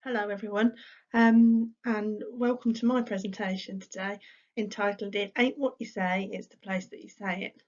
Hello everyone, and welcome to my presentation today entitled "It Ain't What You Say, It's the Place That You Say It."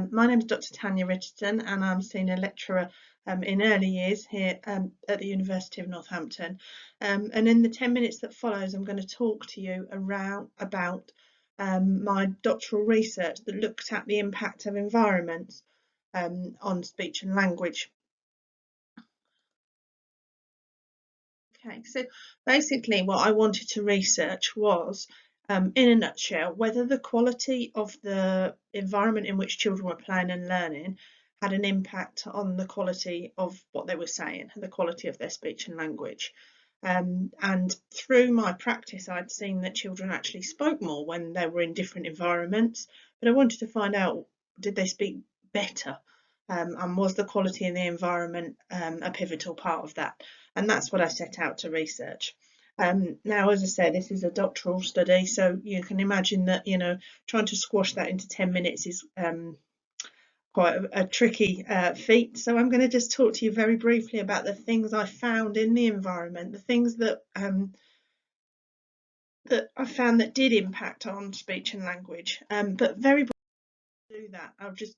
My name is Dr. Tanya Richardson and I'm Senior Lecturer in Early Years here at the University of Northampton. And in the 10 minutes that follows, I'm going to talk to you about my doctoral research that looked at the impact of environments on speech and language. Okay, so basically what I wanted to research was, in a nutshell, whether the quality of the environment in which children were playing and learning had an impact on the quality of what they were saying, the quality of their speech and language. And through my practice, I'd seen that children actually spoke more when they were in different environments, but I wanted to find out, did they speak better? And was the quality in the environment a pivotal part of that? And that's what I set out to research. Now, as I said, this is a doctoral study, so you can imagine that, trying to squash that into 10 minutes is quite a tricky feat. So I'm going to just talk to you very briefly about the things I found in the environment, the things that I found that did impact on speech and language. But very briefly to do that, I'll just,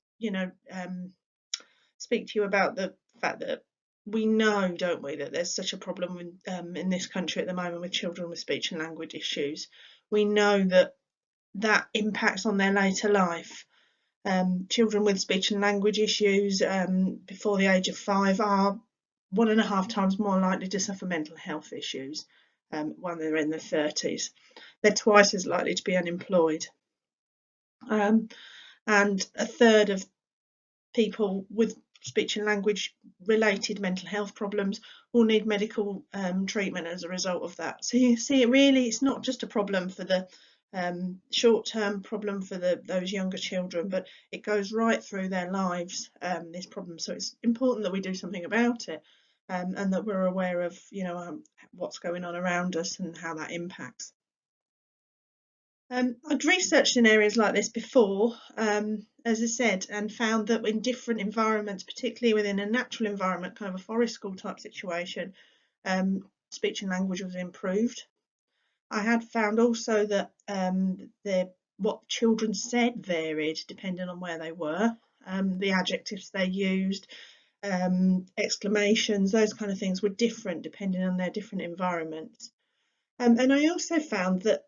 speak to you about the fact that we know, don't we, that there's such a problem in this country at the moment with children with speech and language issues. We know that that impacts on their later life. Children with speech and language issues before the age of 5 are 1.5 times more likely to suffer mental health issues when they're in their 30s. They're twice as likely to be unemployed. And a third of people with speech and language related mental health problems will need medical treatment as a result of that. So you see, it's not just a problem for the short-term problem for those younger children, but it goes right through their lives, this problem. So it's important that we do something about it, and that we're aware of what's going on around us and how that impacts. I'd researched in areas like this before, as I said, and found that in different environments, particularly within a natural environment, kind of a forest school type situation, speech and language was improved. I had found also that what children said varied depending on where they were, the adjectives they used, exclamations, those kind of things were different depending on their different environments. And I also found that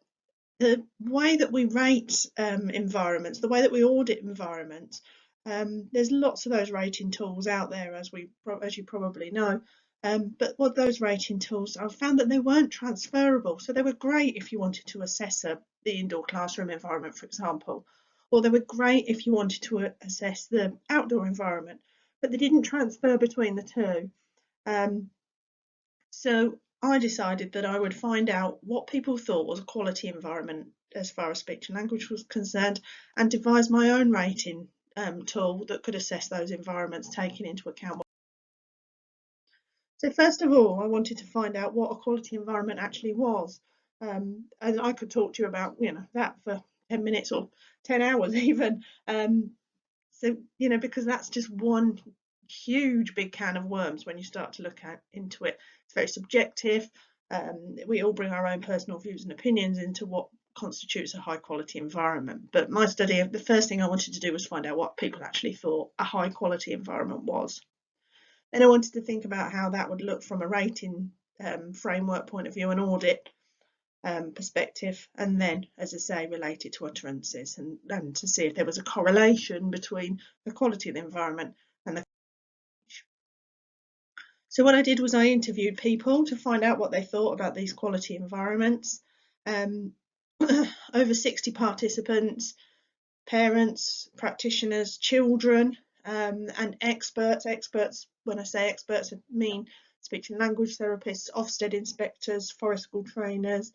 the way that we rate environments, the way that we audit environments, there's lots of those rating tools out there, as you probably know. But what those rating tools, I found that they weren't transferable. So they were great if you wanted to assess the indoor classroom environment, for example, or they were great if you wanted to assess the outdoor environment, but they didn't transfer between the two. So I decided that I would find out what people thought was a quality environment as far as speech and language was concerned, and devise my own rating tool that could assess those environments, taking into account. So first of all, I wanted to find out what a quality environment actually was. And I could talk to you about that for 10 minutes or 10 hours even. So because that's just one huge big can of worms when you start to look into it. It's very subjective. We all bring our own personal views and opinions into what constitutes a high quality environment. But my study, the first thing I wanted to do was find out what people actually thought a high quality environment was. Then I wanted to think about how that would look from a rating framework point of view, an audit perspective, and then, as I say, related to utterances, and to see if there was a correlation between the quality of the environment and the. So what I did was I interviewed people to find out what they thought about these quality environments. Over 60 participants, parents, practitioners, children, and experts. Experts, when I say experts, I mean speech and language therapists, Ofsted inspectors, forest school trainers,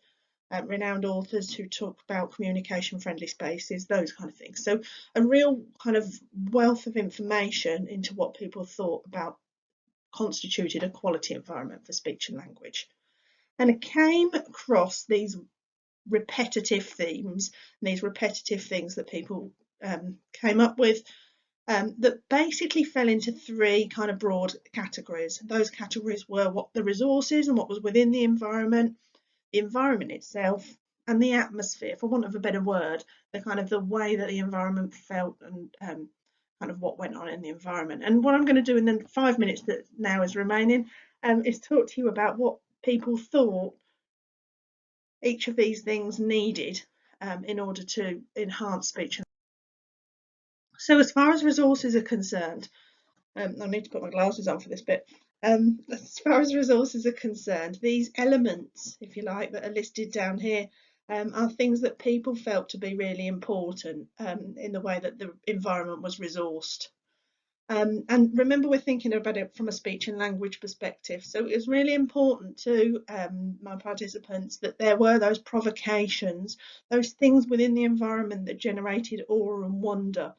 renowned authors who talk about communication friendly spaces, those kind of things. So a real kind of wealth of information into what people thought about constituted a quality environment for speech and language. And I came across these repetitive themes, and these repetitive things that people came up with that basically fell into three kind of broad categories. Those categories were what the resources and what was within the environment itself, and the atmosphere, for want of a better word, the way that the environment felt, and kind of what went on in the environment. And what I'm going to do in the 5 minutes that now is remaining is talk to you about what people thought each of these things needed in order to enhance speech. So as far as resources are concerned, I need to put my glasses on for this bit. As far as resources are concerned, these elements, if you like, that are listed down here are things that people felt to be really important in the way that the environment was resourced. And remember, we're thinking about it from a speech and language perspective. So it was really important to my participants that there were those provocations, those things within the environment that generated awe and wonder,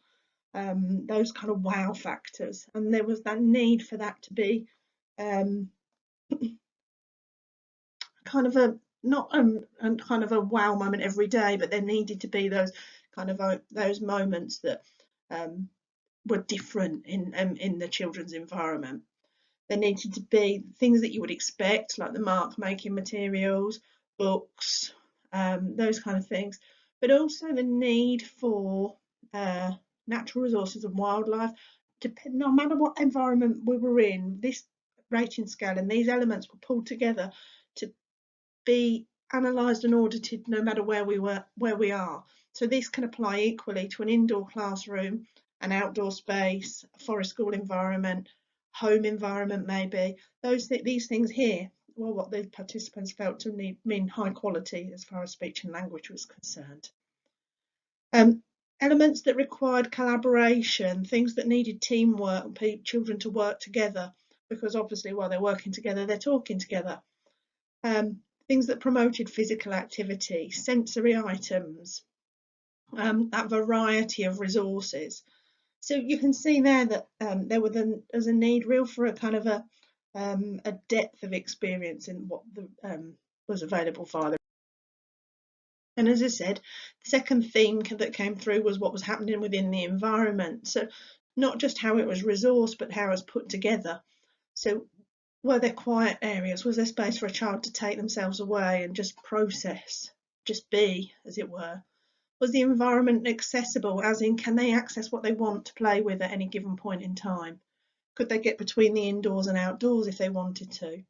those kind of wow factors. And there was that need for that to be kind of a not kind of a wow moment every day, but there needed to be those kind of those moments that were different in the children's environment. There needed to be things that you would expect, like the mark making materials, books, those kind of things, but also the need for natural resources and wildlife. No matter what environment we were in, this rating scale and these elements were pulled together to be analysed and audited no matter where we are. So this can apply equally to an indoor classroom, an outdoor space, a forest school environment, home environment maybe. These things here were what the participants felt to mean high quality as far as speech and language was concerned. Elements that required collaboration, things that needed teamwork, children to work together, because obviously while they're working together, they're talking together. Things that promoted physical activity, sensory items, that variety of resources. So you can see there that there's a need real for a kind of a depth of experience in what was available for them. And as I said, the second theme that came through was what was happening within the environment. So not just how it was resourced, but how it was put together. So were there quiet areas? Was there space for a child to take themselves away and just process, just be, as it were? Was the environment accessible, as in, can they access what they want to play with at any given point in time? Could they get between the indoors and outdoors if they wanted to?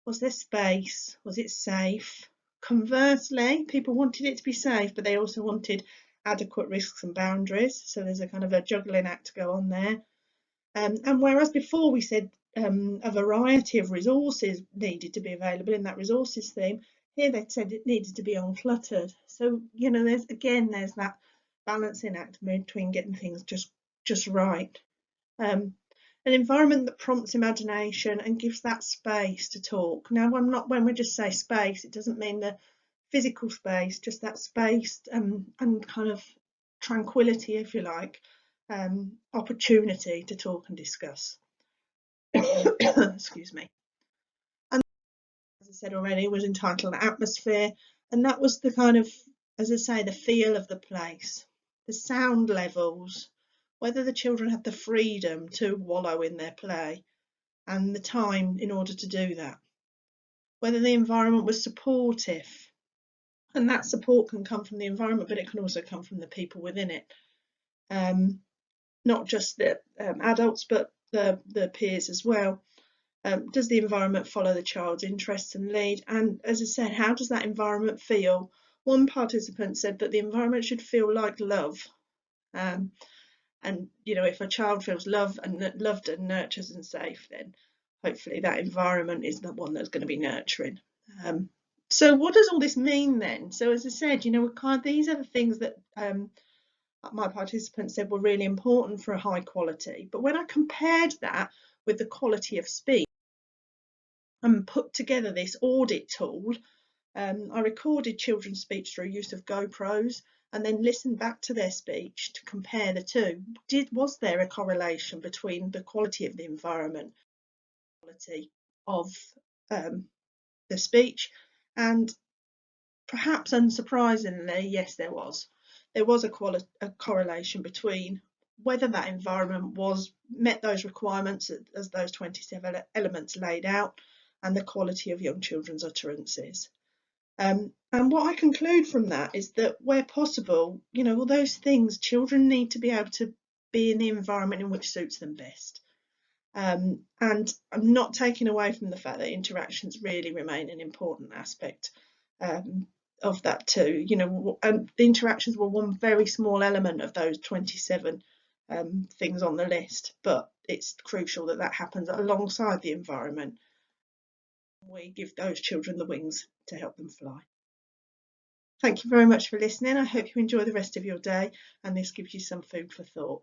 Was there space? Was it safe? Conversely, people wanted it to be safe, but they also wanted adequate risks and boundaries. So there's a kind of a juggling act to go on there. And whereas before we said a variety of resources needed to be available in that resources theme, here they said it needed to be uncluttered. So, you know, there's that balancing act between getting things just right. An environment that prompts imagination and gives that space to talk. Now, when we just say space, it doesn't mean the physical space, just that space and kind of tranquility, if you like, opportunity to talk and discuss. Excuse me. And as I said already, was entitled Atmosphere, and that was the kind of, as I say, the feel of the place, the sound levels, whether the children had the freedom to wallow in their play and the time in order to do that, whether the environment was supportive, and that support can come from the environment, but it can also come from the people within it, not just the adults, but the peers as well. Does the environment follow the child's interests and lead? And as I said, how does that environment feel? One participant said that the environment should feel like love. And you know, if a child feels loved and nurtured and safe, then hopefully that environment is the one that's going to be nurturing. So what does all this mean then? So as I said, you know, these are the things that my participants said were really important for a high quality. But when I compared that with the quality of speech and put together this audit tool, I recorded children's speech through use of GoPros and then listened back to their speech to compare the two. Was there a correlation between the quality of the environment, quality of the speech? And perhaps unsurprisingly, yes, there was. There was a correlation between whether that environment met those requirements as those 27 elements laid out, and the quality of young children's utterances. And what I conclude from that is that where possible, all those things, children need to be able to be in the environment in which suits them best. And I'm not taking away from the fact that interactions really remain an important aspect of that too. And the interactions were one very small element of those 27 things on the list, but it's crucial that that happens alongside the environment. We give those children the wings to help them fly. Thank you very much for listening. I hope you enjoy the rest of your day, and this gives you some food for thought.